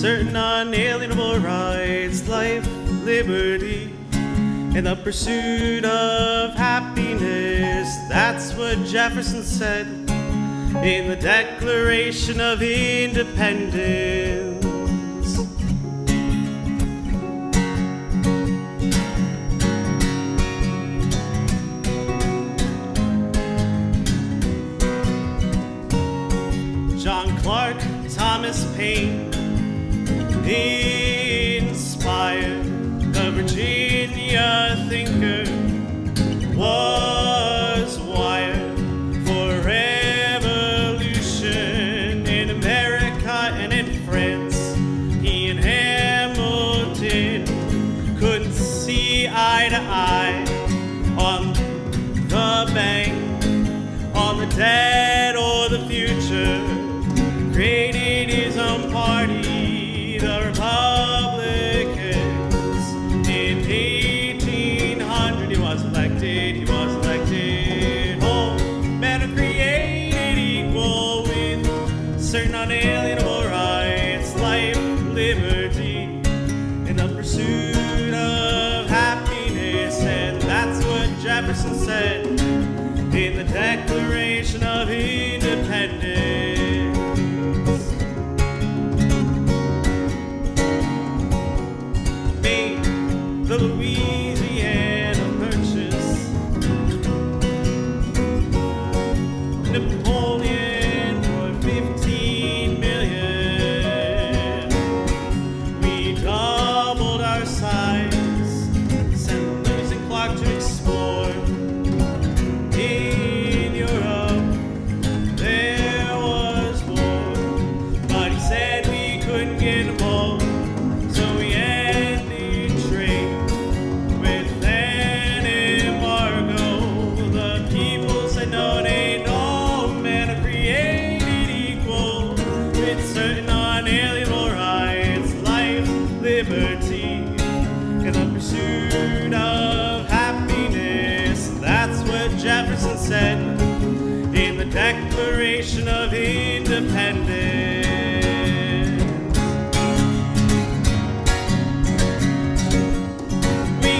certain unalienable rights, life, liberty, and the pursuit of happiness. That's what Jefferson said in the Declaration of Independence. John Clark, Thomas Paine inspired the Virginia thinker, was wired for revolution in America and in France. He and Hamilton couldn't see eye to eye on the bank, on the debt or the future. Created his own party, the Republicans. In 1800 he was elected. All men are created equal with certain unalienable rights, life, liberty, and the pursuit of happiness. And that's what Jefferson said in the Declaration of Independence. The Louisiana Purchase, Napoleon for 15 million. We doubled our size, sent Lewis and Clark to explore. In Europe there was war, but he said we couldn't get involved, so we ended trade. No, they no men are created equal with certain unalienable rights, life, liberty, and the pursuit of happiness. That's what Jefferson said in the Declaration of Independence. We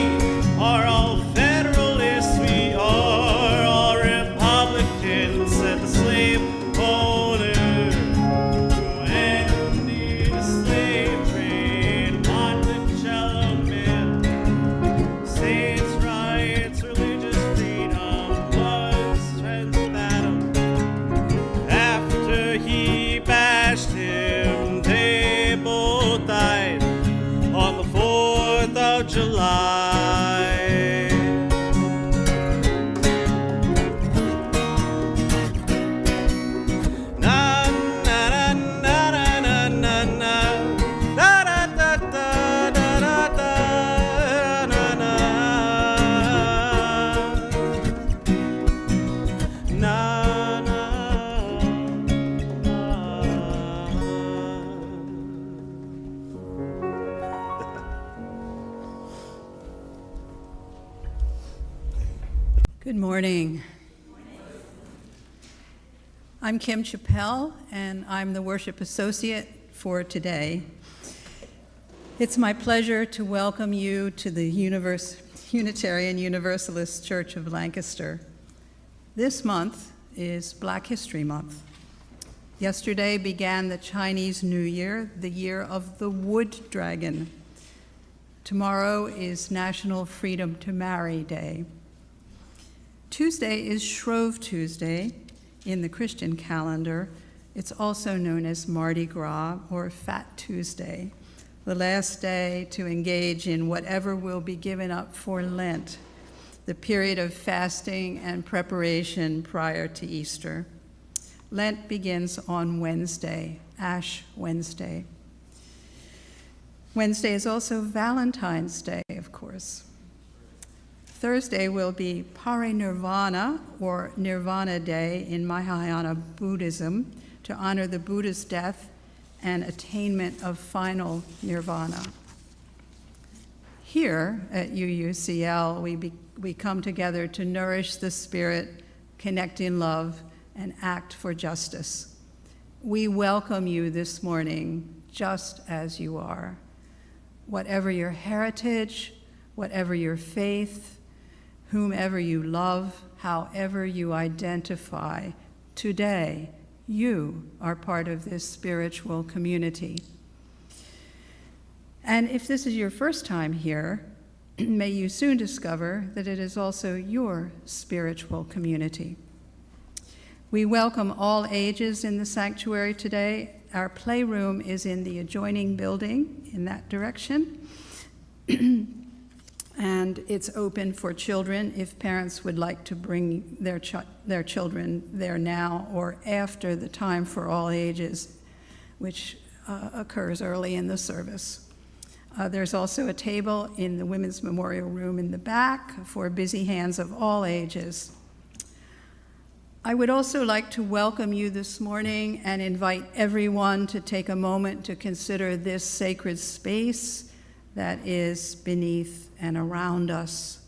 are all Federalists, we are all Republicans, said the slaveholder who ended the slave trade. Monticello man, states' rights, religious freedom was transparent. After he bashed him, they both died on the 4th of July. Good morning. I'm Kim Chappell, and I'm the worship associate for today. It's my pleasure to welcome you to the Unitarian Universalist Church of Lancaster. This month is Black History Month. Yesterday began the Chinese New Year, the year of the wood dragon. Tomorrow is National Freedom to Marry Day. Tuesday is Shrove Tuesday in the Christian calendar. It's also known as Mardi Gras or Fat Tuesday, the last day to engage in whatever will be given up for Lent, the period of fasting and preparation prior to Easter. Lent begins on Wednesday, Ash Wednesday. Wednesday is also Valentine's Day, of course. Thursday will be Parinirvana, or Nirvana Day in Mahayana Buddhism, to honor the Buddha's death and attainment of final nirvana. Here at UUCL, we come together to nourish the spirit, connect in love, and act for justice. We welcome you this morning just as you are. Whatever your heritage, whatever your faith, whomever you love, however you identify, today you are part of this spiritual community. And if this is your first time here, may you soon discover that it is also your spiritual community. We welcome all ages in the sanctuary today. Our playroom is in the adjoining building in that direction. And it's open for children if parents would like to bring their children there now or after the time for all ages, which occurs early in the service. There's also a table in the Women's Memorial Room in the back for busy hands of all ages. I would also like to welcome you this morning and invite everyone to take a moment to consider this sacred space that is beneath and around us.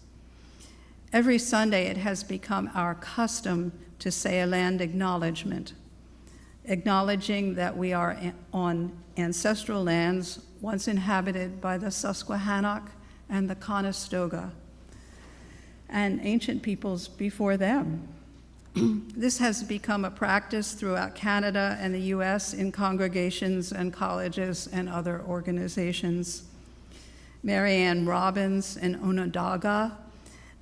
Every Sunday it has become our custom to say a land acknowledgement, acknowledging that we are on ancestral lands once inhabited by the Susquehannock and the Conestoga, and ancient peoples before them. This has become a practice throughout Canada and the US in congregations and colleges and other organizations. Mary Ann Robbins, an Onondaga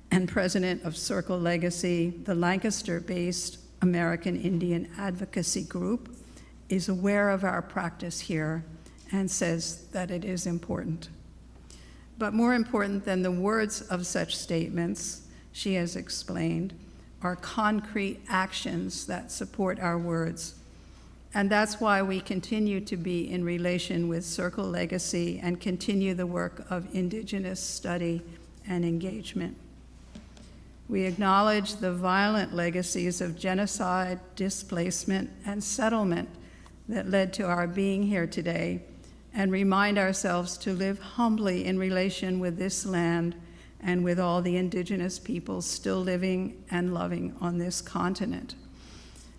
and president of Circle Legacy, the Lancaster-based American Indian advocacy group, is aware of our practice here and says that it is important. But more important than the words of such statements, she has explained, are concrete actions that support our words. And that's why we continue to be in relation with Circle Legacy and continue the work of Indigenous study and engagement. We acknowledge the violent legacies of genocide, displacement, and settlement that led to our being here today, and remind ourselves to live humbly in relation with this land and with all the Indigenous peoples still living and loving on this continent.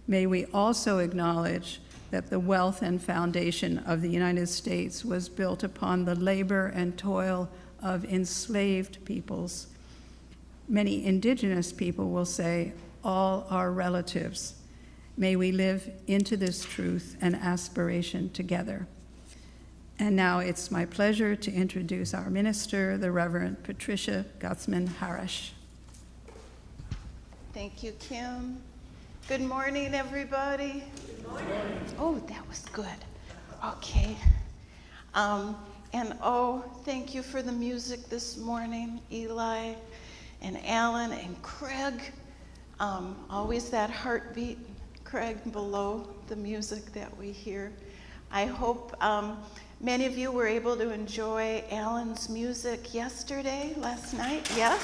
May we also acknowledge that the wealth and foundation of the United States was built upon the labor and toil of enslaved peoples. Many Indigenous people will say, all are relatives. May we live into this truth and aspiration together. And now it's my pleasure to introduce our minister, the Reverend Patricia Guthmann Haresch. Thank you, Kim. Good morning, everybody. Good morning. Oh, that was good. Okay. Thank you for the music this morning, Eli and Alan and Craig. Always that heartbeat, Craig, below the music that we hear. I hope many of you were able to enjoy Alan's music last night, yes?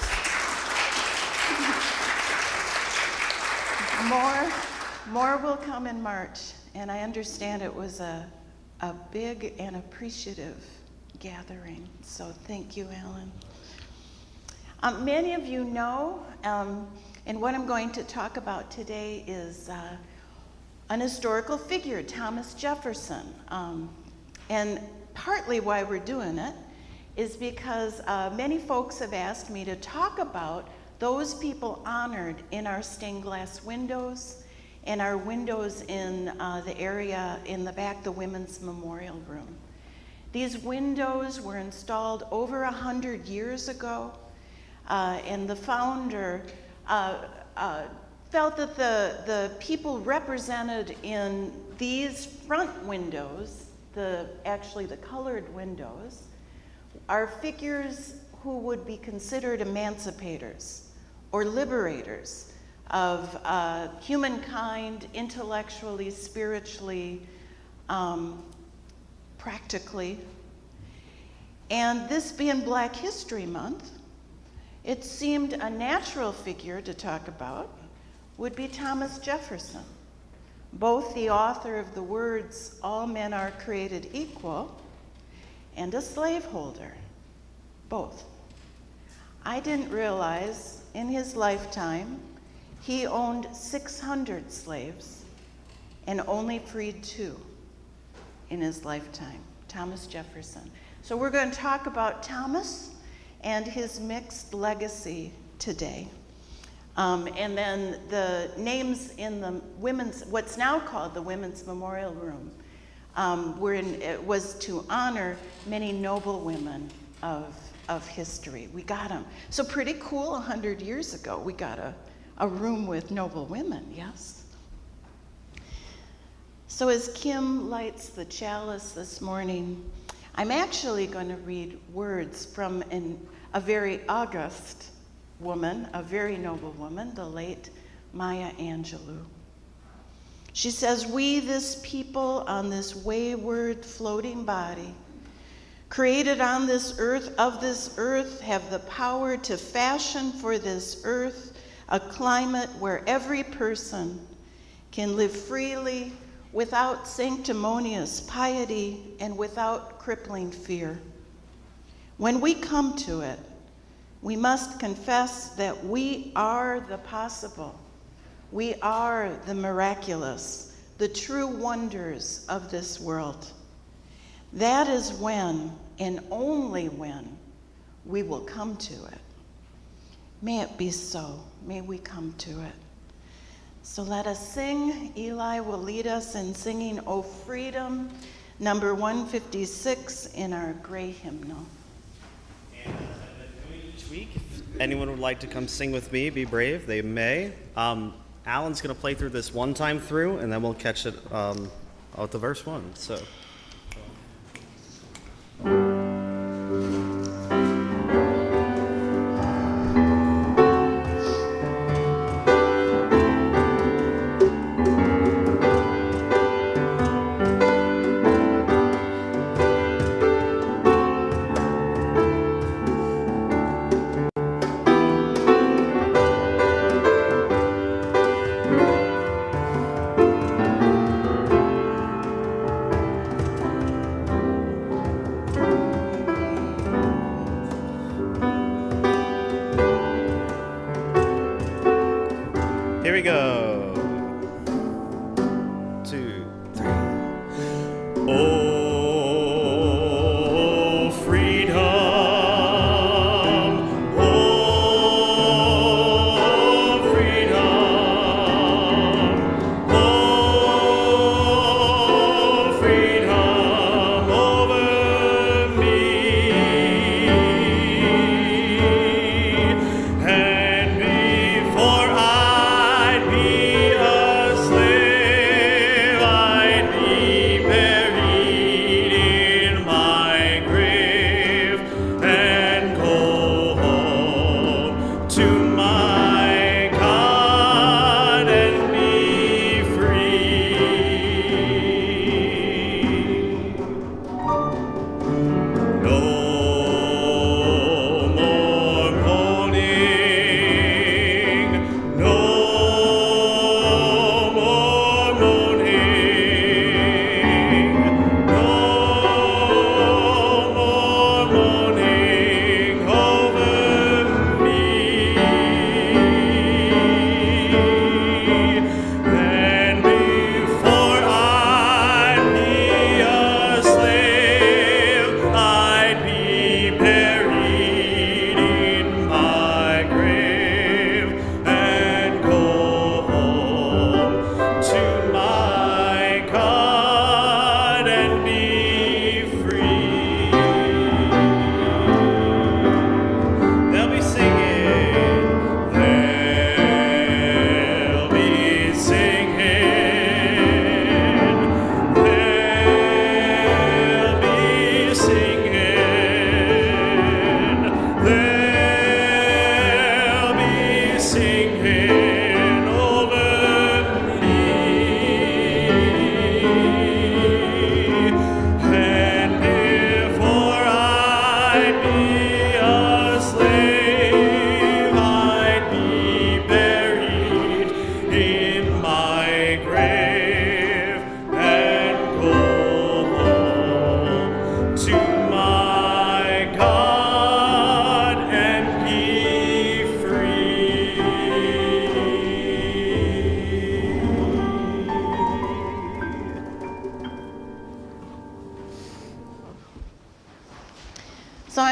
More will come in March, and I understand it was a big and appreciative gathering, so thank you, Alan. Many of you know, and what I'm going to talk about today is an historical figure, Thomas Jefferson. And partly why we're doing it is because many folks have asked me to talk about those people honored in our stained glass windows and our windows in the area in the back, the Women's Memorial Room. These windows were installed over 100 years ago, and the founder felt that the people represented in these front windows, actually the colored windows, are figures who would be considered emancipators or liberators of humankind intellectually, spiritually, practically. And this being Black History Month, it seemed a natural figure to talk about would be Thomas Jefferson, both the author of the words, "All men are created equal," and a slaveholder, both. I didn't realize in his lifetime he owned 600 slaves and only freed 2. in his lifetime, Thomas Jefferson. So we're going to talk about Thomas and his mixed legacy today. And then the names in the women's, what's now called the Women's Memorial Room, it was to honor many noble women of history. We got them. So pretty cool, 100 years ago, we got a room with noble women, yes? So as Kim lights the chalice this morning, I'm actually going to read words from a very august woman, a very noble woman, the late Maya Angelou. She says, "We, this people on this wayward floating body, created on this earth, of this earth, have the power to fashion for this earth a climate where every person can live freely without sanctimonious piety and without crippling fear. When we come to it, we must confess that we are the possible. We are the miraculous, the true wonders of this world. That is when, and only when, we will come to it. May it be so. May we come to it. So let us sing. Eli will lead us in singing O Freedom, number 156 in our gray hymnal. And each week, if anyone would like to come sing with me, be brave, they may. Alan's going to play through this one time through, and then we'll catch it at the verse 1. So. Here we go. 2, 3. Oh, freedom. Oh, freedom. Oh, freedom over me. And before I be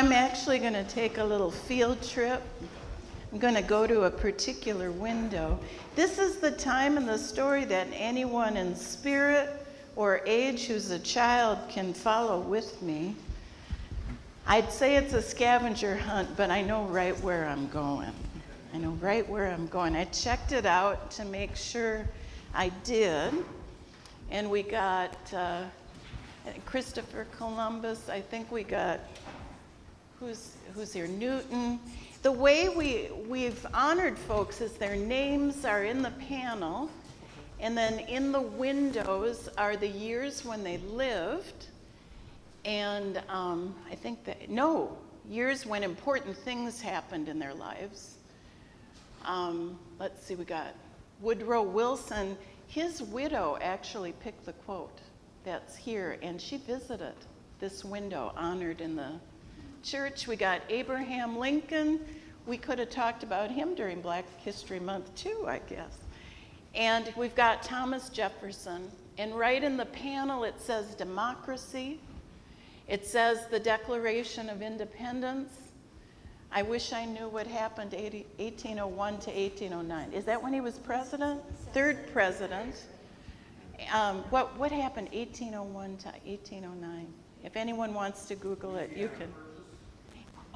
I'm actually going to take a little field trip. I'm going to go to a particular window. This is the time in the story that anyone in spirit or age who's a child can follow with me. I'd say it's a scavenger hunt, but I know right where I'm going. I know right where I'm going. I checked it out to make sure I did. And we got Christopher Columbus. I think we got, who's here? Newton. The way we've honored folks is their names are in the panel, and then in the windows are the years when they lived, and I think that, no, years when important things happened in their lives. Let's see, we got Woodrow Wilson. His widow actually picked the quote that's here, and she visited this window honored in the church. We got Abraham Lincoln. We could have talked about him during Black History Month too, I guess. And we've got Thomas Jefferson. And right in the panel it says democracy. It says the Declaration of Independence. I wish I knew what happened 1801 to 1809. Is that when he was president? Third president. What happened 1801 to 1809? If anyone wants to Google it, you can.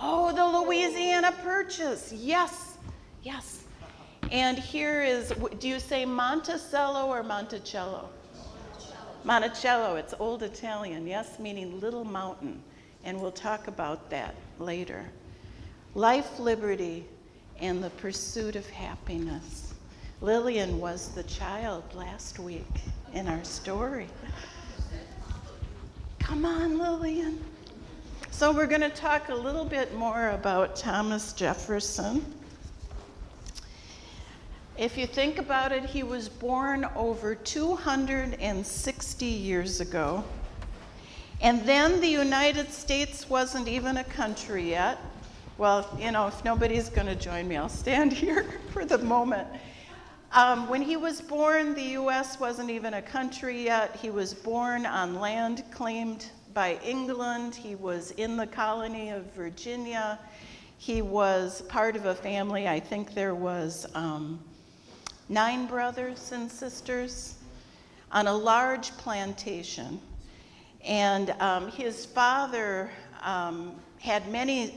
Oh, the Louisiana Purchase. Yes, yes. And here is, do you say Monticello or Monticello? Monticello, it's Old Italian, yes, meaning little mountain. And we'll talk about that later. Life, liberty, and the pursuit of happiness. Lillian was the child last week in our story. Come on, Lillian. So we're going to talk a little bit more about Thomas Jefferson. If you think about it, he was born over 260 years ago. And then the United States wasn't even a country yet. Well, you know, if nobody's going to join me, I'll stand here for the moment. When he was born, the U.S. wasn't even a country yet. He was born on land claimed by England. He was in the colony of Virginia. He was part of a family, I think there was 9 brothers and sisters on a large plantation. And his father had many,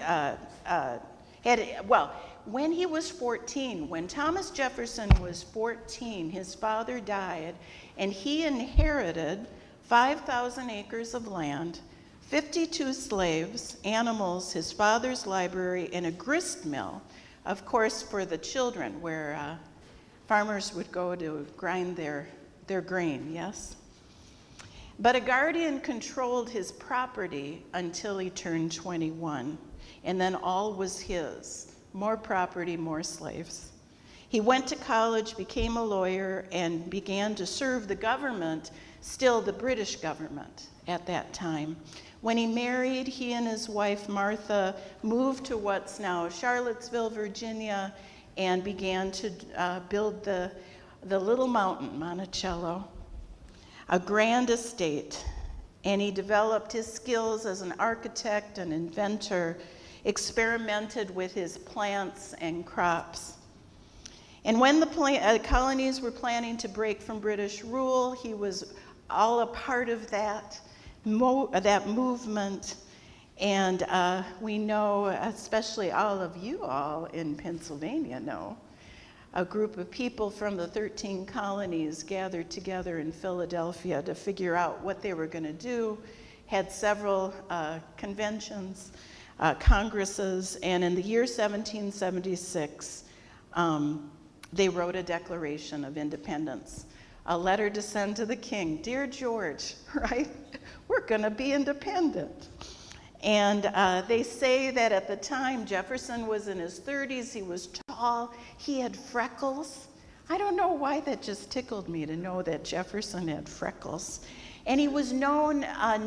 when he was 14, when Thomas Jefferson was 14, his father died, and he inherited 5,000 acres of land, 52 slaves, animals, his father's library, and a grist mill, of course, for the children, where farmers would go to grind their grain, yes? But a guardian controlled his property until he turned 21, and then all was his. More property, more slaves. He went to college, became a lawyer, and began to serve the government, still the British government at that time. When he married, he and his wife Martha moved to what's now Charlottesville, Virginia, and began to build the little mountain, Monticello, a grand estate. And he developed his skills as an architect and inventor, experimented with his plants and crops. And when the colonies were planning to break from British rule, he was all a part of that movement. And we know, especially all of you all in Pennsylvania know, a group of people from the 13 colonies gathered together in Philadelphia to figure out what they were going to do, had several conventions, congresses, and in the year 1776, they wrote a Declaration of Independence, a letter to send to the king. Dear George, right? We're going to be independent. And they say that at the time, Jefferson was in his 30s, he was tall, he had freckles. I don't know why that just tickled me to know that Jefferson had freckles. And he was known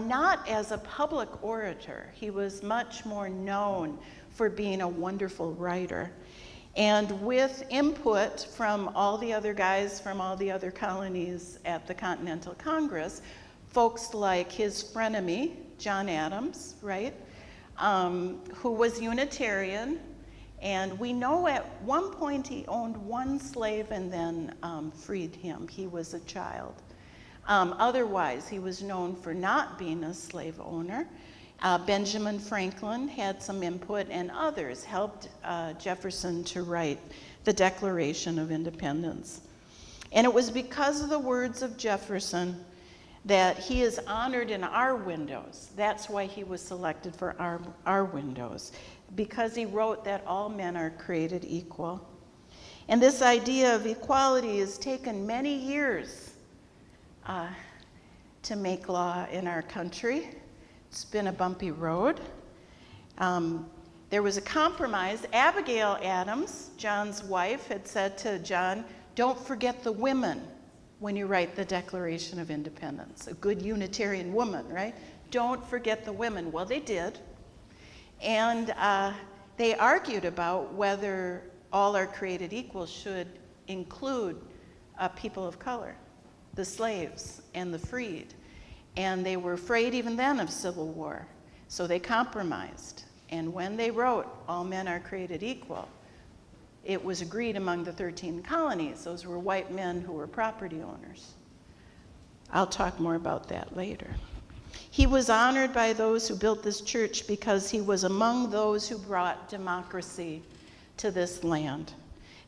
not as a public orator. He was much more known for being a wonderful writer. And with input from all the other guys from all the other colonies at the Continental Congress, folks like his frenemy, John Adams, right? who was Unitarian. And we know at one point he owned one slave and then freed him. He was a child. Otherwise, he was known for not being a slave owner. Benjamin Franklin had some input, and others helped Jefferson to write the Declaration of Independence. And it was because of the words of Jefferson that he is honored in our windows. That's why he was selected for our windows, because he wrote that all men are created equal. And this idea of equality has taken many years to make law in our country. It's been a bumpy road. There was a compromise. Abigail Adams, John's wife, had said to John, "Don't forget the women when you write the Declaration of Independence." A good Unitarian woman, right? Don't forget the women. Well, they did. And they argued about whether all are created equal should include people of color, the slaves and the freed. And they were afraid even then of civil war. So they compromised. And when they wrote, "All men are created equal," it was agreed among the 13 colonies. Those were white men who were property owners. I'll talk more about that later. He was honored by those who built this church because he was among those who brought democracy to this land.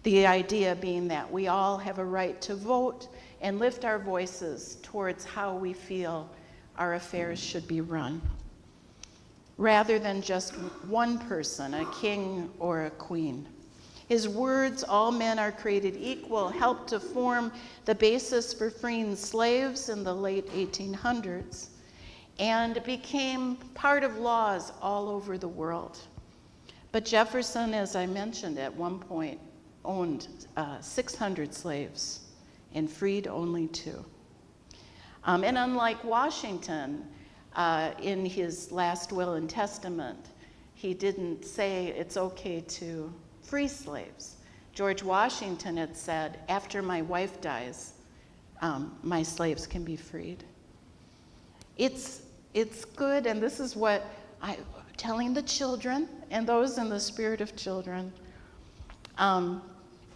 The idea being that we all have a right to vote and lift our voices towards how we feel our affairs should be run, rather than just one person, a king or a queen. His words, "All men are created equal," helped to form the basis for freeing slaves in the late 1800s and became part of laws all over the world. But Jefferson, as I mentioned, at one point owned 600 slaves and freed only 2. And unlike Washington, in his last will and testament, he didn't say it's okay to free slaves. George Washington had said, "After my wife dies, my slaves can be freed." It's good, and this is what I'm telling the children and those in the spirit of children.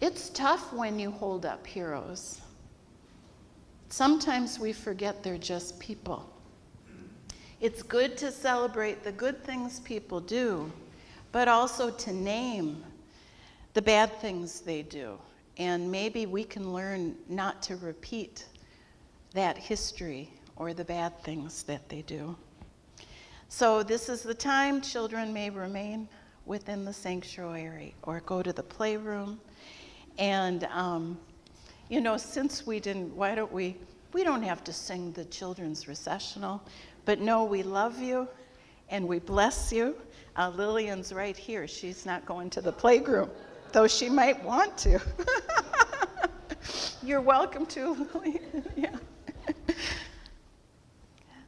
It's tough when you hold up heroes. Sometimes we forget they're just people. It's good to celebrate the good things people do, but also to name the bad things they do. And maybe we can learn not to repeat that history or the bad things that they do. So this is the time children may remain within the sanctuary or go to the playroom. And since we didn't, we don't have to sing the children's recessional, but no, we love you and we bless you. Lillian's right here. She's not going to the playgroup, though she might want to. You're welcome to, Lillian. Yeah.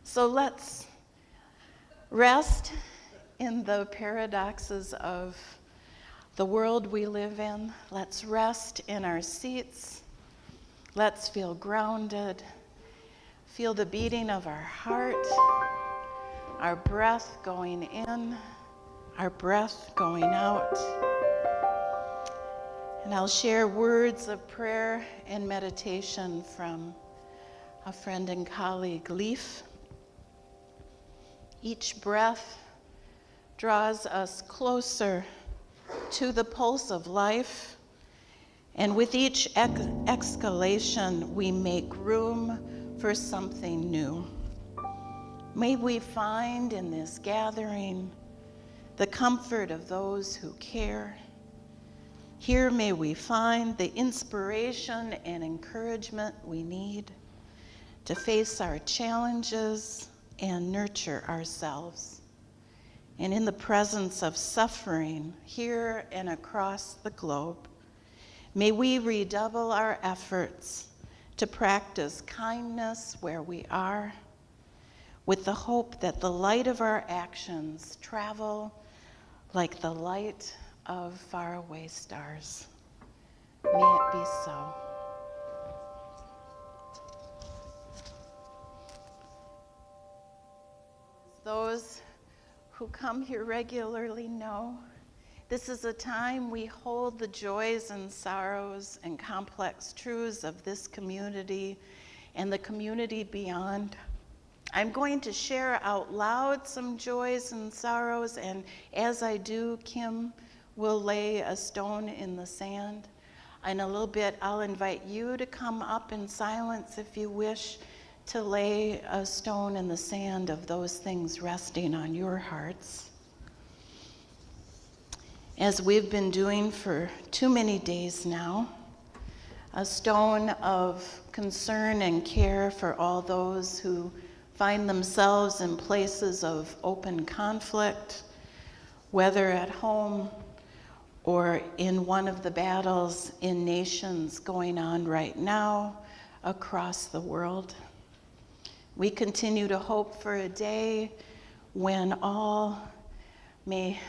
So let's rest in the paradoxes of the world we live in. Let's rest in our seats. Let's feel grounded. Feel the beating of our heart, our breath going in, our breath going out. And I'll share words of prayer and meditation from a friend and colleague, Leaf. Each breath draws us closer to the pulse of life, and with each exhalation, we make room for something new. May we find in this gathering the comfort of those who care. Here may we find the inspiration and encouragement we need to face our challenges and nurture ourselves. And in the presence of suffering here and across the globe, may we redouble our efforts to practice kindness where we are, with the hope that the light of our actions travel like the light of faraway stars. May it be so. Those who who come here regularly know, this is a time we hold the joys and sorrows and complex truths of this community and the community beyond. I'm going to share out loud some joys and sorrows, and as I do, Kim will lay a stone in the sand. In a little bit, I'll invite you to come up in silence if you wish to lay a stone in the sand of those things resting on your hearts. As we've been doing for too many days now, a stone of concern and care for all those who find themselves in places of open conflict, whether at home or in one of the battles in nations going on right now across the world. We continue to hope for a day when all may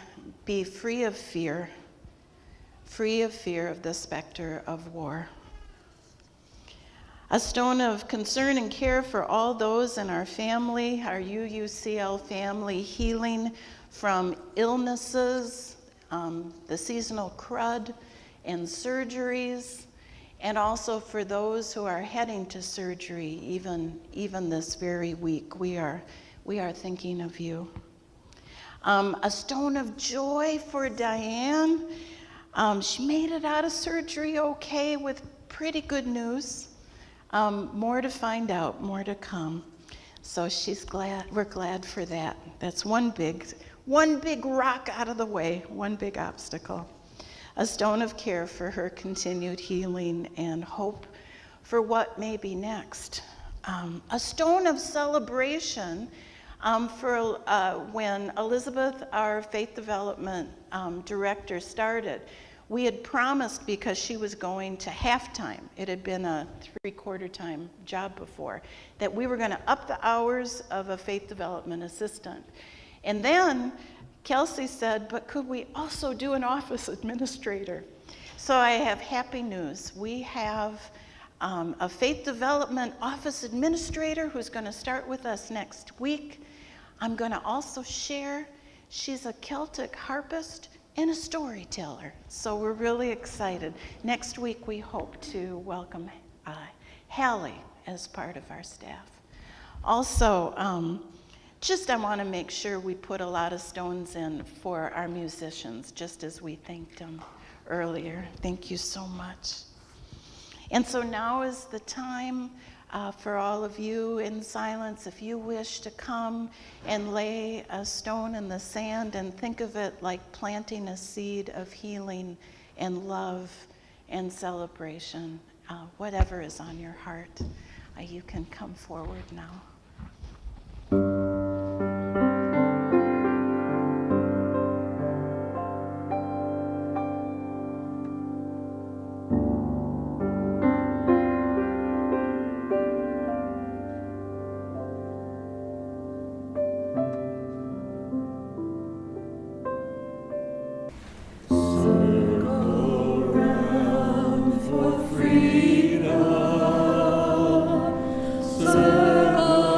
be free of fear of the specter of war. A stone of concern and care for all those in our family, our UUCL family, healing from illnesses, the seasonal crud and surgeries, and also for those who are heading to surgery even this very week. We are thinking of you. A stone of joy for Diane. She made it out of surgery okay with pretty good news. More to find out, more to come. So we're glad for that. That's one big rock out of the way, one big obstacle. A stone of care for her continued healing and hope for what may be next. A stone of celebration for when Elizabeth, our faith development director, started. We had promised, because she was going to half-time, it had been a 3/4 time job before, that we were going to up the hours of a faith development assistant. And then Kelsey said, but could we also do an office administrator? So I have happy news. We have a faith development office administrator who's going to start with us next week. I'm going to also share, she's a Celtic harpist and a storyteller. So we're really excited. Next week we hope to welcome Hallie as part of our staff. Also, I want to make sure we put a lot of stones in for our musicians, just as we thanked them earlier. Thank you so much. And so now is the time for all of you in silence, if you wish to come and lay a stone in the sand and think of it like planting a seed of healing and love and celebration, whatever is on your heart, you can come forward now. Circle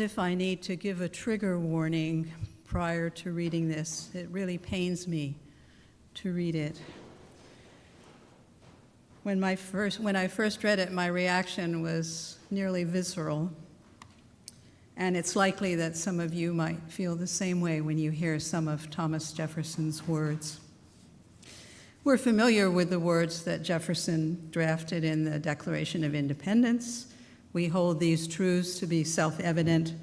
if I need to give a trigger warning prior to reading this. It really pains me to read it. When I first read it, my reaction was nearly visceral. And it's likely that some of you might feel the same way when you hear some of Thomas Jefferson's words. We're familiar with the words that Jefferson drafted in the Declaration of Independence. We hold these truths to be self-evident,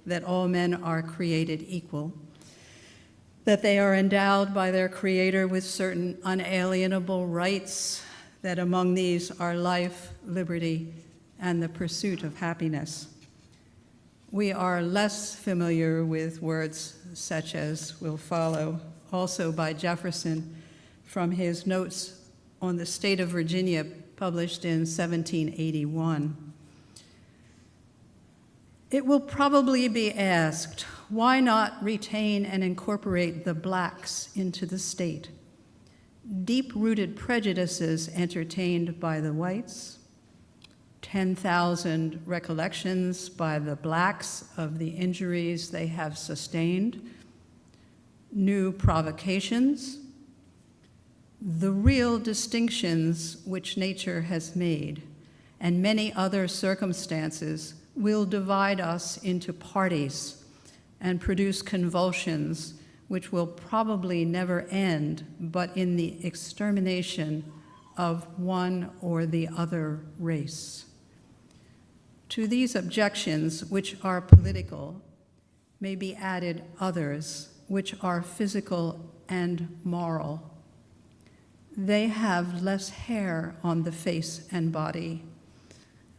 that all men are created equal, that they are endowed by their Creator with certain unalienable rights, that among these are life, liberty, and the pursuit of happiness. We are less familiar with words such as will follow, also by Jefferson, from his notes on the state of Virginia published in 1781. It will probably be asked, why not retain and incorporate the blacks into the state? Deep-rooted prejudices entertained by the whites, 10,000 recollections by the blacks of the injuries they have sustained, new provocations, the real distinctions which nature has made, and many other circumstances will divide us into parties and produce convulsions which will probably never end, but in the extermination of one or the other race. To these objections, which are political, may be added others, which are physical and moral. They have less hair on the face and body.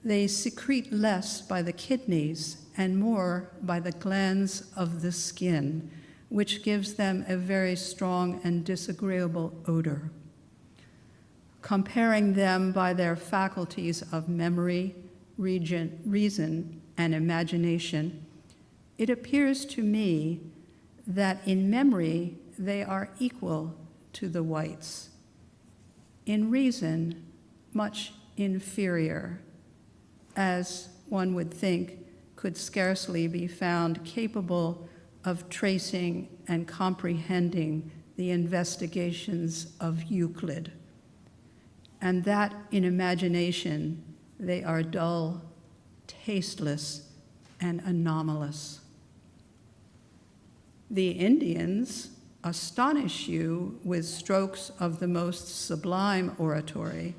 They secrete less by the kidneys and more by the glands of the skin, which gives them a very strong and disagreeable odor. Comparing them by their faculties of memory, reason, and imagination, it appears to me that in memory they are equal to the whites. In reason, much inferior, as one would think could scarcely be found capable of tracing and comprehending the investigations of Euclid, and that in imagination they are dull, tasteless, and anomalous. The Indians astonish you with strokes of the most sublime oratory,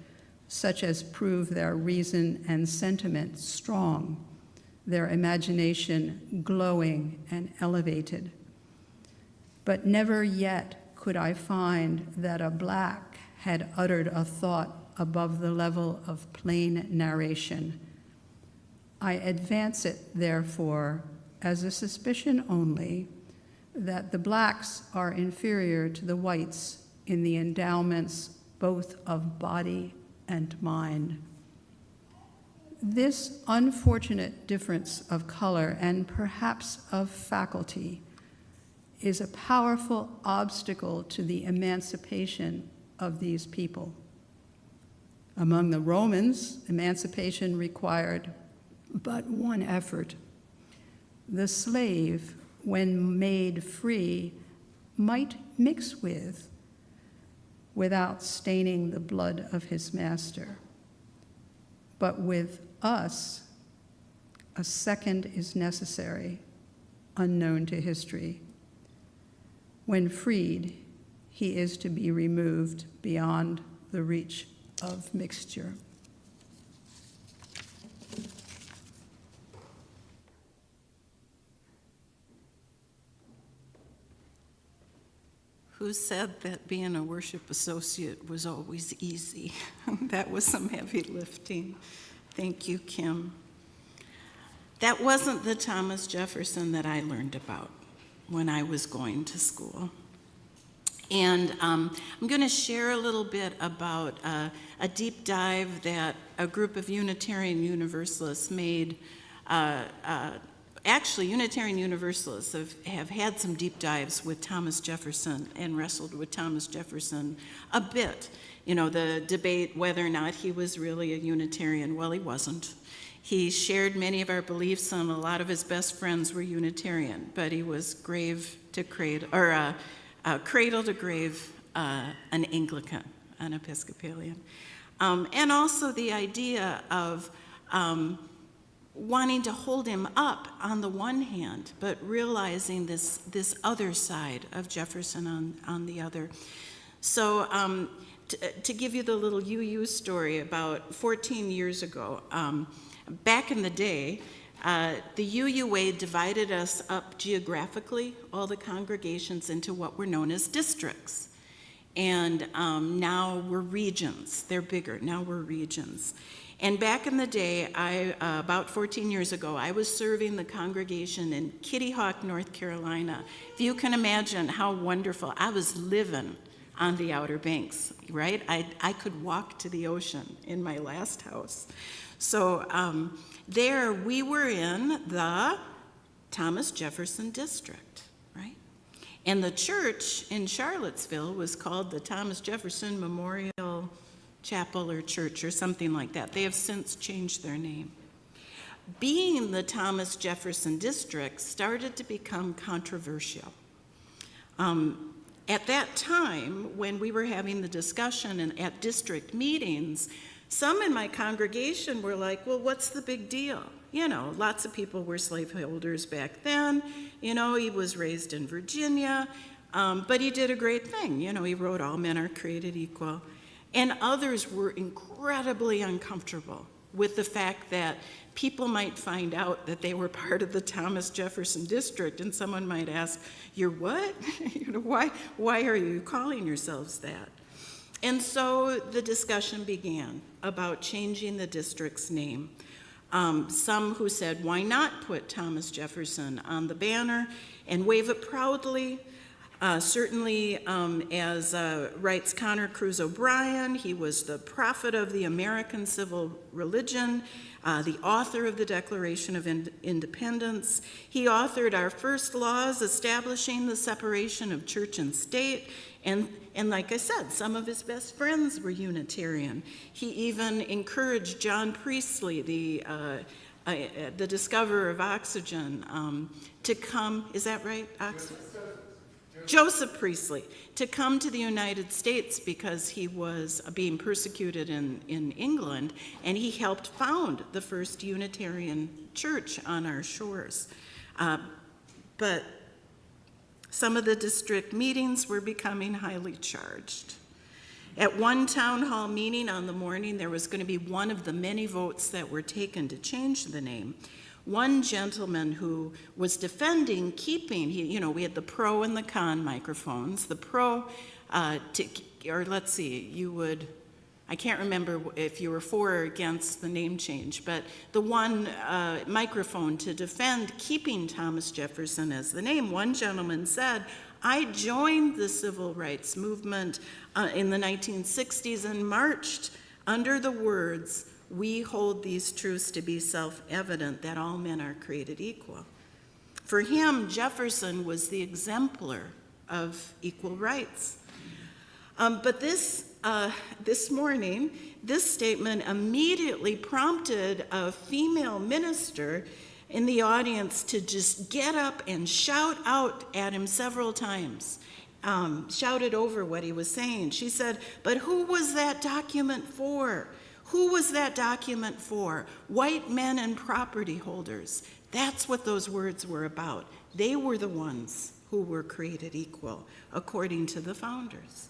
such as prove their reason and sentiment strong, their imagination glowing and elevated. But never yet could I find that a black had uttered a thought above the level of plain narration. I advance it, therefore, as a suspicion only, that the blacks are inferior to the whites in the endowments both of body and mind. This unfortunate difference of color and perhaps of faculty is a powerful obstacle to the emancipation of these people. Among the Romans, emancipation required but one effort. The slave, when made free, might mix with, without staining the blood of his master. But with us, a second is necessary, unknown to history. When freed, he is to be removed beyond the reach of mixture. Who said that being a worship associate was always easy? That was some heavy lifting. Thank you, Kim. That wasn't the Thomas Jefferson that I learned about when I was going to school. And I'm going to share a little bit about a deep dive that a group of Unitarian Universalists made. Actually, Unitarian Universalists have had some deep dives with Thomas Jefferson and wrestled with Thomas Jefferson a bit. You know, the debate whether or not he was really a Unitarian. Well, he wasn't. He shared many of our beliefs, and a lot of his best friends were Unitarian, but he was cradle to grave an Anglican, an Episcopalian. And also the idea of wanting to hold him up on the one hand, but realizing this other side of Jefferson on the other. So to give you the little UU story, about 14 years ago, back in the day, the UUA divided us up geographically, all the congregations, into what were known as districts. And now we're regions. They're bigger. Now we're regions. And back in the day, about 14 years ago, I was serving the congregation in Kitty Hawk, North Carolina. If you can imagine how wonderful, I was living on the Outer Banks, right? I could walk to the ocean in my last house. So there we were in the Thomas Jefferson District, right? And the church in Charlottesville was called the Thomas Jefferson Memorial Chapel or Church or something like that. They have since changed their name. Being the Thomas Jefferson District started to become controversial. At that time, when we were having the discussion and at district meetings, some in my congregation were like, well, what's the big deal? You know, lots of people were slaveholders back then. You know, he was raised in Virginia, but he did a great thing. You know, he wrote, all men are created equal. And others were incredibly uncomfortable with the fact that people might find out that they were part of the Thomas Jefferson District, and someone might ask, you're what? You know, why are you calling yourselves that? And so the discussion began about changing the district's name. Some who said, why not put Thomas Jefferson on the banner and wave it proudly? Certainly, as writes Connor Cruz O'Brien, he was the prophet of the American civil religion, the author of the Declaration of Independence. He authored our first laws establishing the separation of church and state. And like I said, some of his best friends were Unitarian. He even encouraged John Priestley, the discoverer of oxygen, to come, is that right? Joseph Priestley, to come to the United States because he was being persecuted in England, and he helped found the first Unitarian church on our shores. But some of the district meetings were becoming highly charged. At one town hall meeting on the morning, there was going to be one of the many votes that were taken to change the name. One gentleman who was defending keeping, we had the pro and the con microphones. The pro, I can't remember if you were for or against the name change, but the one microphone to defend keeping Thomas Jefferson as the name, one gentleman said, I joined the civil rights movement in the 1960s and marched under the words, we hold these truths to be self-evident that all men are created equal. For him, Jefferson was the exemplar of equal rights. But this morning, this statement immediately prompted a female minister in the audience to just get up and shout out at him several times, shouted over what he was saying. She said, but who was that document for? Who was that document for? White men and property holders. That's what those words were about. They were the ones who were created equal, according to the founders.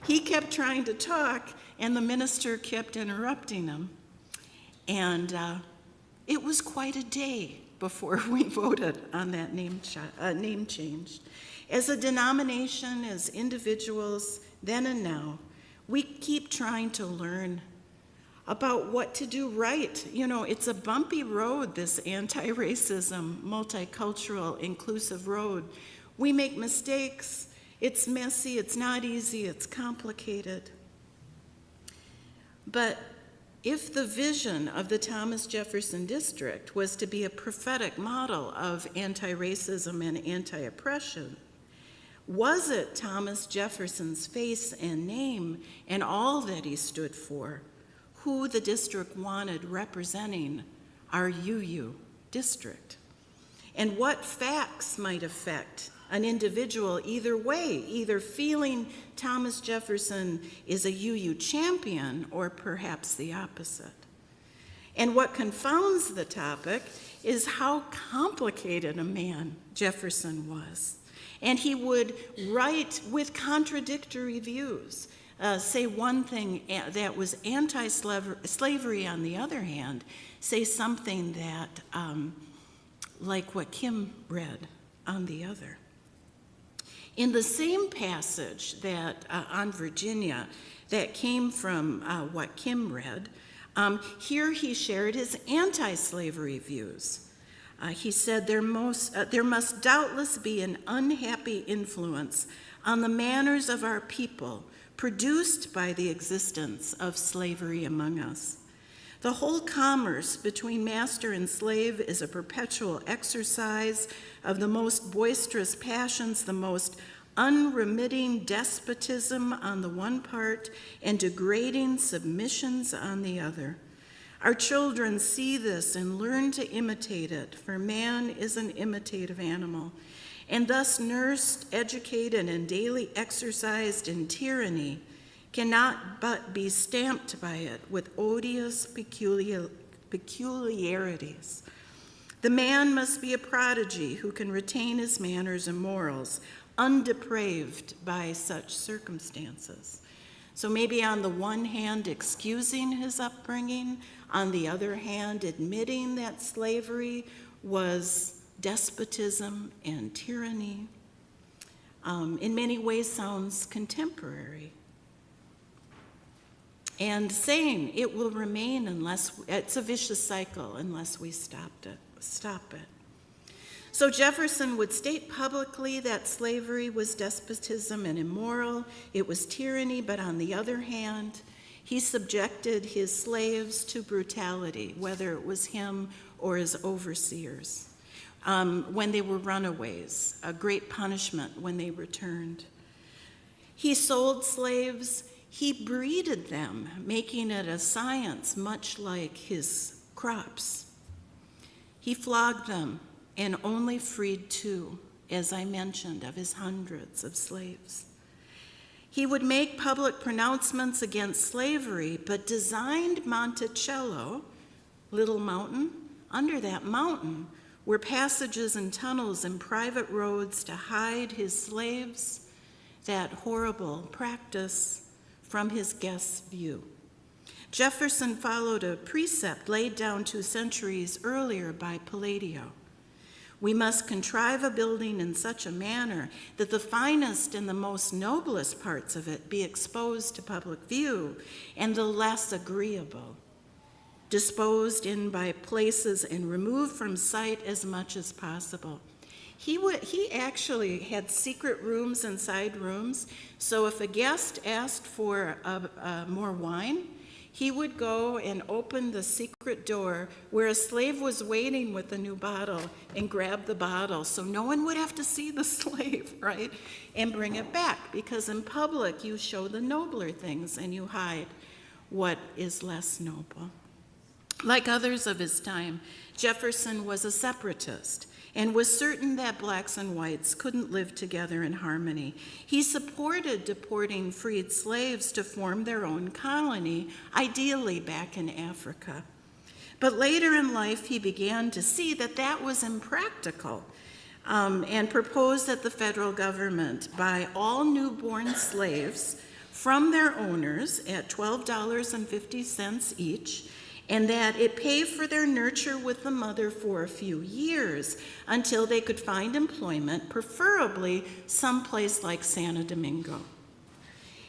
He kept trying to talk, and the minister kept interrupting him. And it was quite a day before we voted on that name change. As a denomination, as individuals, then and now, we keep trying to learn about what to do right. You know, it's a bumpy road, this anti-racism, multicultural, inclusive road. We make mistakes. It's messy, it's not easy, it's complicated. But if the vision of the Thomas Jefferson District was to be a prophetic model of anti-racism and anti-oppression, was it Thomas Jefferson's face and name and all that he stood for, who the district wanted representing our UU district, and what facts might affect an individual either way, either feeling Thomas Jefferson is a UU champion or perhaps the opposite. And what confounds the topic is how complicated a man Jefferson was. And he would write with contradictory views, say one thing that was anti-slavery on the other hand, say something that, like what Kim read on the other. In the same passage that on Virginia that came from what Kim read, here he shared his anti-slavery views. He said there must doubtless be an unhappy influence on the manners of our people produced by the existence of slavery among us. The whole commerce between master and slave is a perpetual exercise of the most boisterous passions, the most unremitting despotism on the one part, and degrading submissions on the other. Our children see this and learn to imitate it, for man is an imitative animal, and thus nursed, educated, and daily exercised in tyranny cannot but be stamped by it with odious peculiarities. The man must be a prodigy who can retain his manners and morals, undepraved by such circumstances. So maybe on the one hand, excusing his upbringing, on the other hand, admitting that slavery was despotism and tyranny. In many ways sounds contemporary. And saying it will remain unless, it's a vicious cycle unless we stop it. So Jefferson would state publicly that slavery was despotism and immoral, it was tyranny, but on the other hand, he subjected his slaves to brutality, whether it was him or his overseers. When they were runaways, a great punishment when they returned. He sold slaves. He breeded them, making it a science much like his crops. He flogged them and only freed 2, as I mentioned, of his hundreds of slaves. He would make public pronouncements against slavery, but designed Monticello, Little Mountain. Under that mountain were passages and tunnels and private roads to hide his slaves, that horrible practice, from his guests' view. Jefferson followed a precept laid down 2 centuries earlier by Palladio. We must contrive a building in such a manner that the finest and the most noblest parts of it be exposed to public view, and the less agreeable disposed in by places and removed from sight as much as possible. He actually had secret rooms inside rooms, so if a guest asked for more wine, he would go and open the secret door where a slave was waiting with a new bottle and grab the bottle so no one would have to see the slave, right? And bring it back, because in public you show the nobler things and you hide what is less noble. Like others of his time, Jefferson was a separatist and was certain that blacks and whites couldn't live together in harmony. He supported deporting freed slaves to form their own colony, ideally back in Africa. But later in life, he began to see that that was impractical, and proposed that the federal government buy all newborn slaves from their owners at $12.50 each, and that it pay for their nurture with the mother for a few years until they could find employment, preferably someplace like Santo Domingo.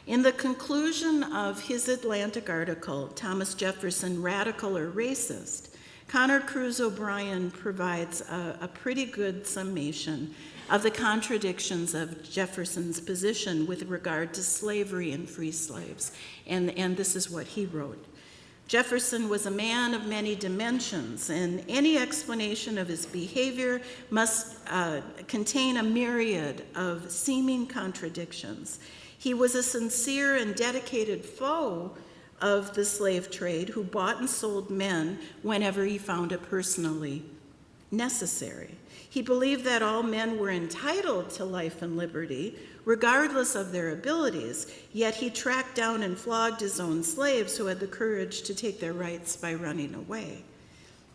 In the conclusion of his Atlantic article, Thomas Jefferson, Radical or Racist, Connor Cruz O'Brien provides a pretty good summation of the contradictions of Jefferson's position with regard to slavery and free slaves, and this is what he wrote. Jefferson was a man of many dimensions, and any explanation of his behavior must contain a myriad of seeming contradictions. He was a sincere and dedicated foe of the slave trade who bought and sold men whenever he found it personally necessary. He believed that all men were entitled to life and liberty, regardless of their abilities, yet he tracked down and flogged his own slaves who had the courage to take their rights by running away.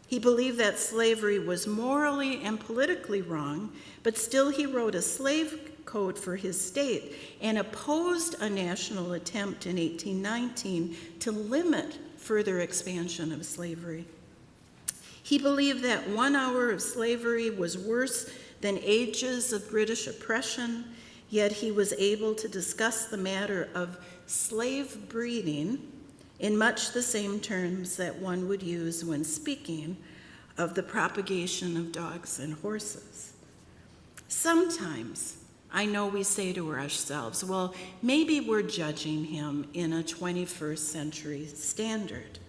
He believed that slavery was morally and politically wrong, but still he wrote a slave code for his state and opposed a national attempt in 1819 to limit further expansion of slavery. He believed that 1 hour of slavery was worse than ages of British oppression, yet he was able to discuss the matter of slave breeding in much the same terms that one would use when speaking of the propagation of dogs and horses. Sometimes I know we say to ourselves, well, maybe we're judging him in a 21st century standard.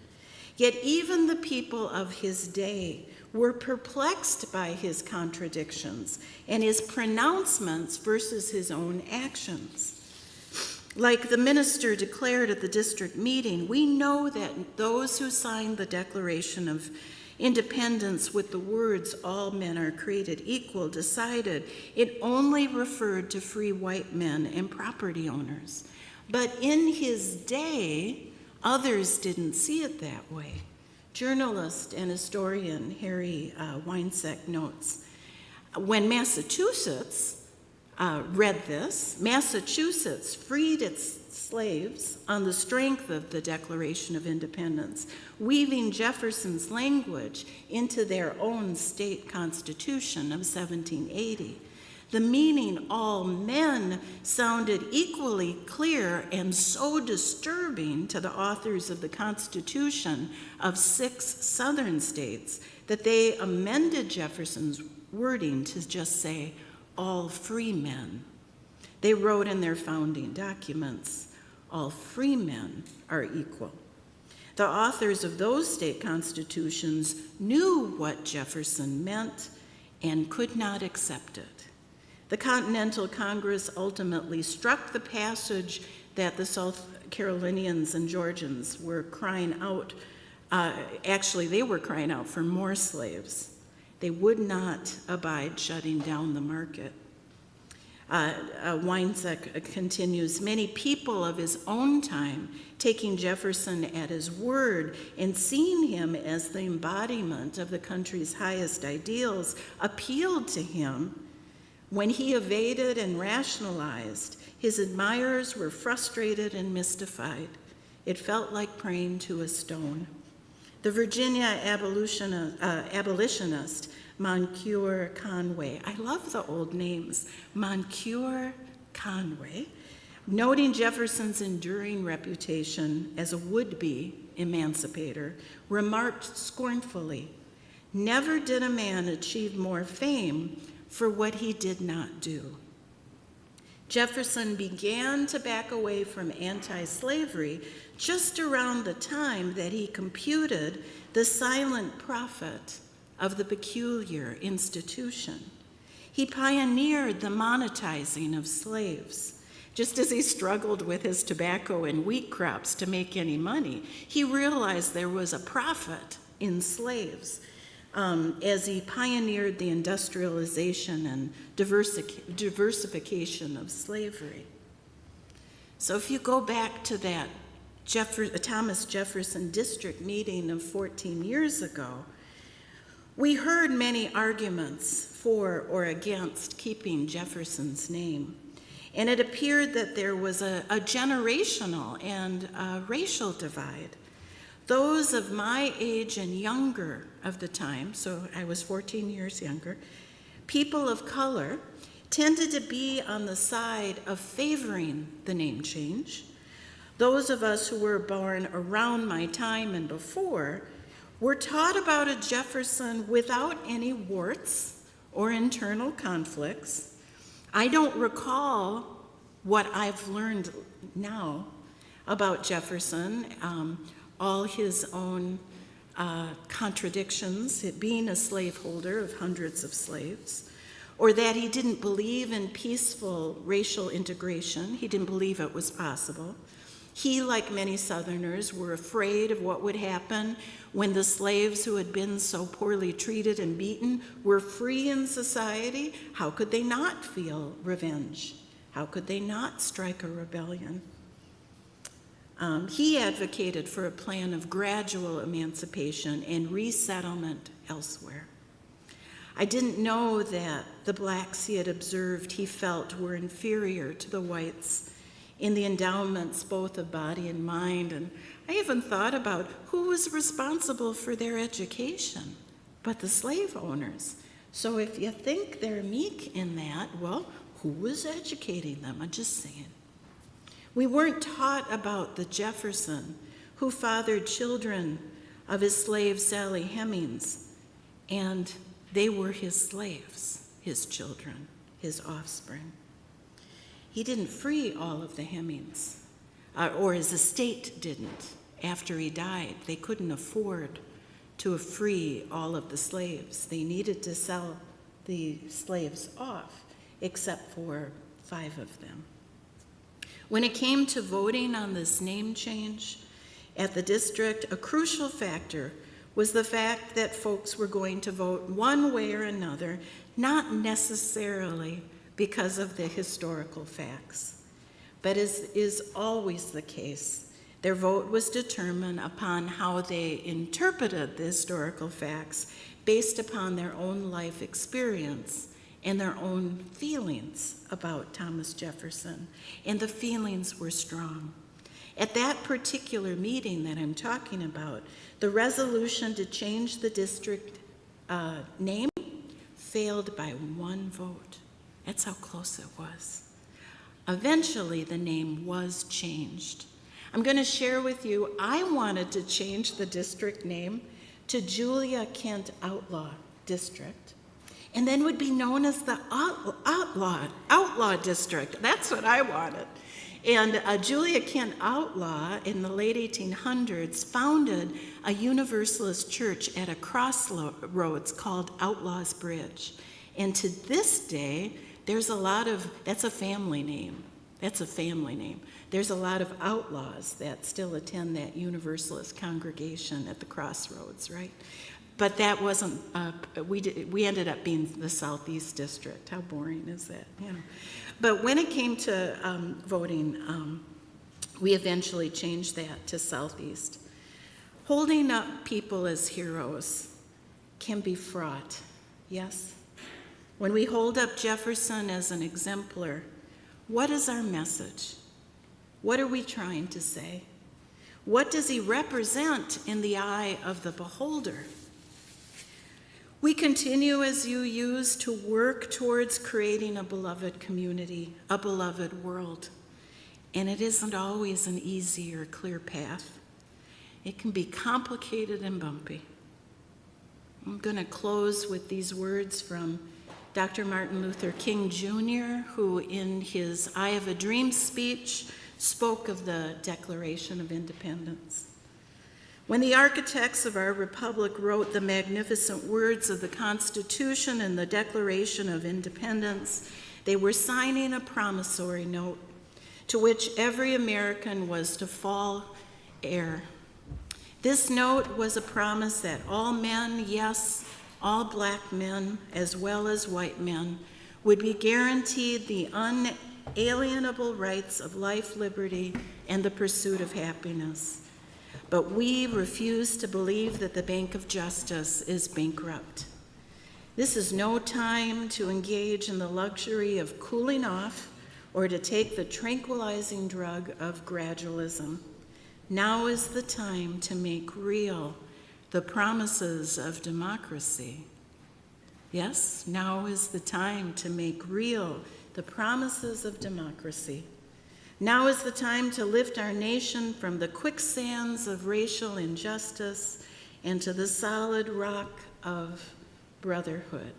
Yet even the people of his day were perplexed by his contradictions and his pronouncements versus his own actions. Like the minister declared at the district meeting, we know that those who signed the Declaration of Independence with the words, all men are created equal, decided it only referred to free white men and property owners. But in his day, others didn't see it that way. Journalist and historian Harry Winesek notes, when Massachusetts read this, Massachusetts freed its slaves on the strength of the Declaration of Independence, weaving Jefferson's language into their own state constitution of 1780. The meaning, all men, sounded equally clear and so disturbing to the authors of the Constitution of 6 southern states that they amended Jefferson's wording to just say, all free men. They wrote in their founding documents, all free men are equal. The authors of those state constitutions knew what Jefferson meant and could not accept it. The Continental Congress ultimately struck the passage that the South Carolinians and Georgians were crying out. Actually, they were crying out for more slaves. They would not abide shutting down the market. Winesek continues, many people of his own time, taking Jefferson at his word and seeing him as the embodiment of the country's highest ideals, appealed to him. When he evaded and rationalized, his admirers were frustrated and mystified. It felt like praying to a stone. The Virginia abolitionist Moncure Conway, I love the old names, Moncure Conway, noting Jefferson's enduring reputation as a would-be emancipator, remarked scornfully, never did a man achieve more fame for what he did not do. Jefferson began to back away from anti-slavery just around the time that he computed the silent profit of the peculiar institution. He pioneered the monetizing of slaves. Just as he struggled with his tobacco and wheat crops to make any money, he realized there was a profit in slaves as he pioneered the industrialization and diversification of slavery. So if you go back to that Thomas Jefferson District meeting of 14 years ago, we heard many arguments for or against keeping Jefferson's name. And it appeared that there was a generational and a racial divide. Those of my age and younger of the time, so I was 14 years younger, people of color tended to be on the side of favoring the name change. Those of us who were born around my time and before were taught about a Jefferson without any warts or internal conflicts. I don't recall what I've learned now about Jefferson, all his own contradictions, being a slaveholder of hundreds of slaves, or that he didn't believe in peaceful racial integration. He didn't believe it was possible. He, like many Southerners, were afraid of what would happen when the slaves who had been so poorly treated and beaten were free in society. How could they not feel revenge? How could they not strike a rebellion? He advocated for a plan of gradual emancipation and resettlement elsewhere. I didn't know that the blacks he had observed he felt were inferior to the whites in the endowments both of body and mind, and I even thought about who was responsible for their education, but the slave owners. So if you think they're meek in that, well, who was educating them? I'm just saying. We weren't taught about the Jefferson who fathered children of his slave Sally Hemings, and they were his slaves, his children, his offspring. He didn't free all of the Hemings, or his estate didn't. After he died, they couldn't afford to free all of the slaves. They needed to sell the slaves off, except for 5 of them. When it came to voting on this name change at the district, a crucial factor was the fact that folks were going to vote one way or another, not necessarily because of the historical facts, but as is always the case, their vote was determined upon how they interpreted the historical facts based upon their own life experience and their own feelings about Thomas Jefferson, and the feelings were strong. At that particular meeting that I'm talking about, the resolution to change the district name failed by 1 vote. That's how close it was. Eventually, the name was changed. I'm going to share with you, I wanted to change the district name to Julia Kent Outlaw District, and then would be known as the Outlaw District. That's what I wanted. And Julia Kent Outlaw, in the late 1800s, founded a Universalist church at a crossroads called Outlaw's Bridge. And to this day, there's a lot of, that's a family name. That's a family name. There's a lot of outlaws that still attend that Universalist congregation at the crossroads, right? But that wasn't, we ended up being the Southeast District. How boring is that? You know. But when it came to voting, we eventually changed that to Southeast. Holding up people as heroes can be fraught, yes? When we hold up Jefferson as an exemplar, what is our message? What are we trying to say? What does he represent in the eye of the beholder? We continue as you use to work towards creating a beloved community, a beloved world. And it isn't always an easy or clear path. It can be complicated and bumpy. I'm going to close with these words from Dr. Martin Luther King Jr., who in his I Have a Dream speech spoke of the Declaration of Independence. When the architects of our republic wrote the magnificent words of the Constitution and the Declaration of Independence, they were signing a promissory note to which every American was to fall heir. This note was a promise that all men, yes, all black men, as well as white men, would be guaranteed the unalienable rights of life, liberty, and the pursuit of happiness. But we refuse to believe that the Bank of Justice is bankrupt. This is no time to engage in the luxury of cooling off or to take the tranquilizing drug of gradualism. Now is the time to make real the promises of democracy. Yes, now is the time to make real the promises of democracy. Now is the time to lift our nation from the quicksands of racial injustice and to the solid rock of brotherhood.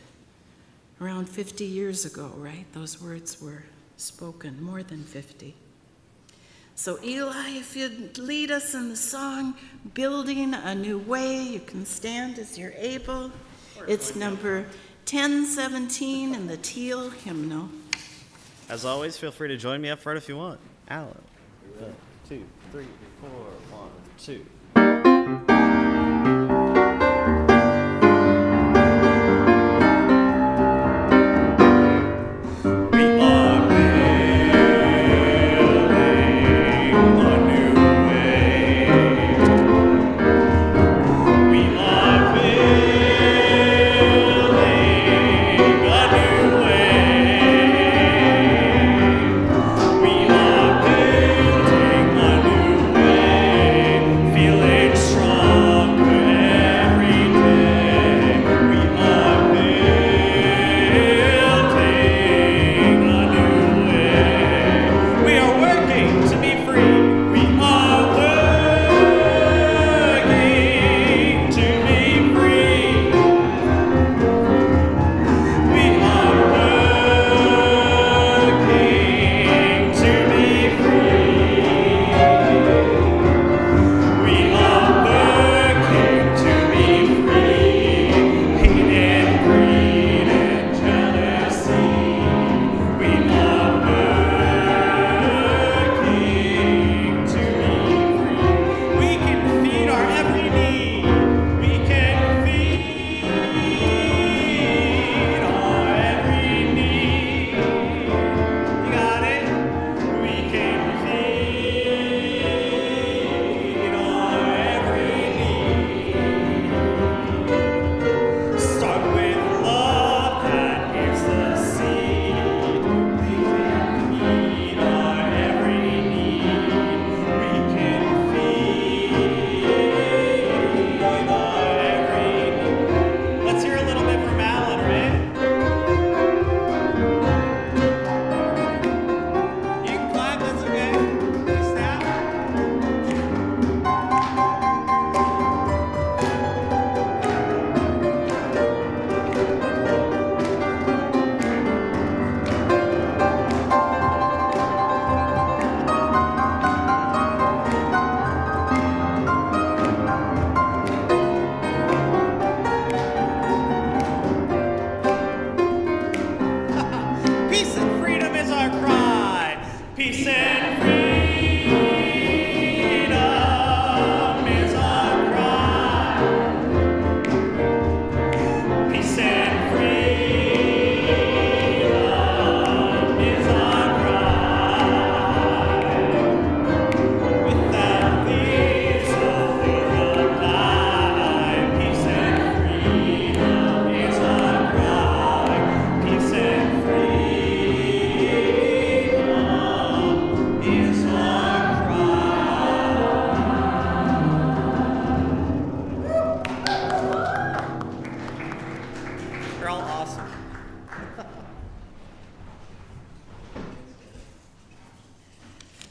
Around 50 years ago, right? Those words were spoken, more than 50. So Eli, if you'd lead us in the song, Building a New Way, you can stand as you're able. It's number 1017 in the teal hymnal. As always, feel free to join me up front if you want. Alan. 2, 3, 4, 1, 2.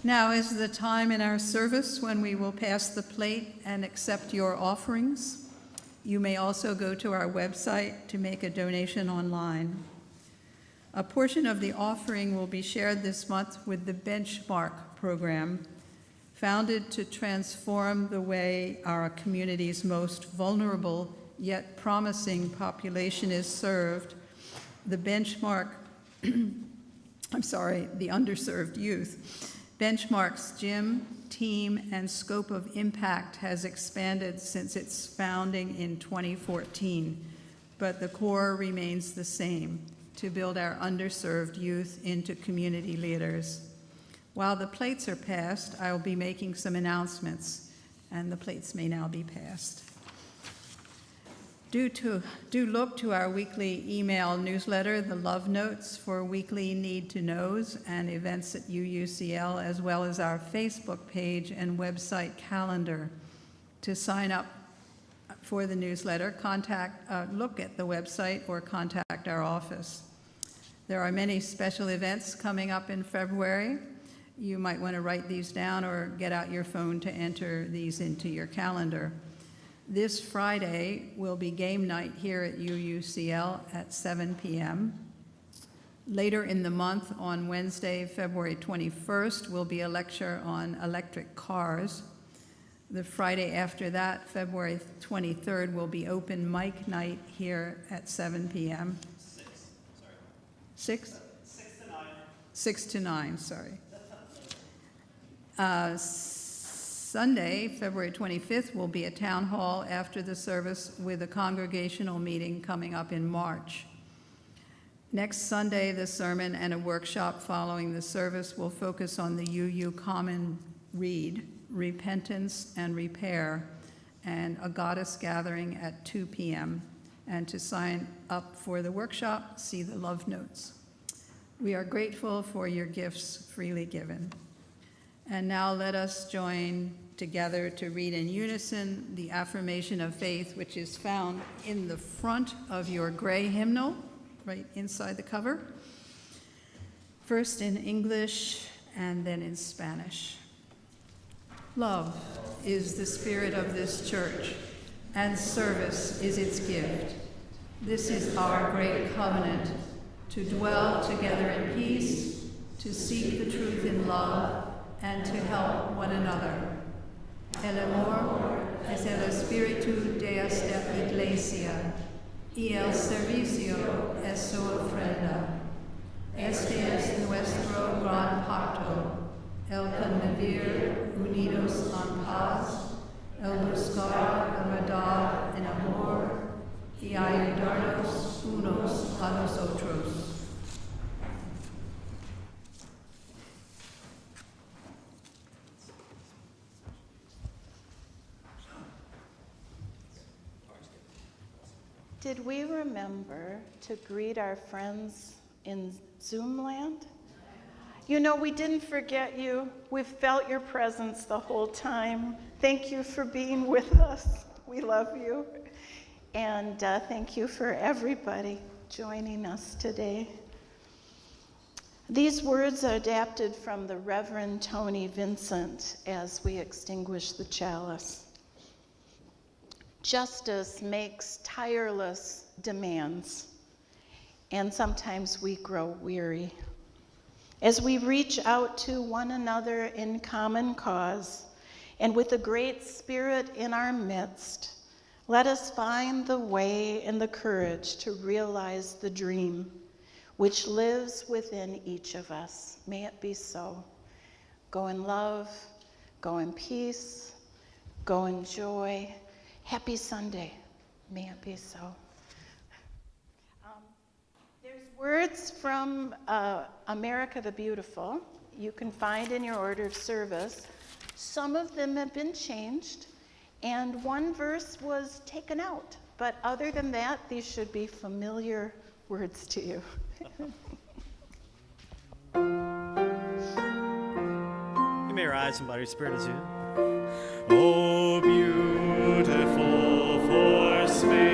Now is the time in our service when we will pass the plate and accept your offerings. You may also go to our website to make a donation online. A portion of the offering will be shared this month with the Benchmark program, founded to transform the way our community's most vulnerable yet promising population is served. The Benchmark, the underserved youth. Benchmark's gym, team, and scope of impact has expanded since its founding in 2014, but the core remains the same: to build our underserved youth into community leaders. While the plates are passed, I will be making some announcements, and the plates may now be passed. Do look to our weekly email newsletter, the Love Notes, for weekly need-to-knows and events at UUCL, as well as our Facebook page and website calendar. To sign up for the newsletter, look at the website or contact our office. There are many special events coming up in February. You might want to write these down or get out your phone to enter these into your calendar. This Friday will be game night here at UUCL at 7 p.m. Later in the month, on Wednesday, February 21st, will be a lecture on electric cars. The Friday after that, February 23rd, will be open mic night here at 7 p.m. 6 to 9, sorry. Sunday, February 25th, will be a town hall after the service with a congregational meeting coming up in March. Next Sunday, the sermon and a workshop following the service will focus on the UU Common Read, Repentance and Repair, and a goddess gathering at 2 p.m. And to sign up for the workshop, see the love notes. We are grateful for your gifts freely given. And now let us join together to read in unison the affirmation of faith, which is found in the front of your gray hymnal, right inside the cover. First in English and then in Spanish. Love is the spirit of this church, and service is its gift. This is our great covenant, to dwell together in peace, to seek the truth in love, and to help one another. El amor es el espíritu de esta iglesia, y el servicio es su ofrenda. Este es nuestro gran pacto, el convivir unidos en paz, el buscar la verdad en amor, y ayudarnos unos a los otros. Did we remember to greet our friends in Zoom land? You know, we didn't forget you. We've felt your presence the whole time. Thank you for being with us. We love you. And thank you for everybody joining us today. These words are adapted from the Reverend Tony Vincent as we extinguish the chalice. Justice makes tireless demands, and sometimes we grow weary. As we reach out to one another in common cause, and with a great spirit in our midst, let us find the way and the courage to realize the dream which lives within each of us. May it be so. Go in love, go in peace, go in joy. Happy Sunday. May it be so. There's words from America the Beautiful you can find in your order of service. Some of them have been changed, and one verse was taken out. But other than that, these should be familiar words to you. You may rise, and by your spirit is you. Oh, beautiful for space.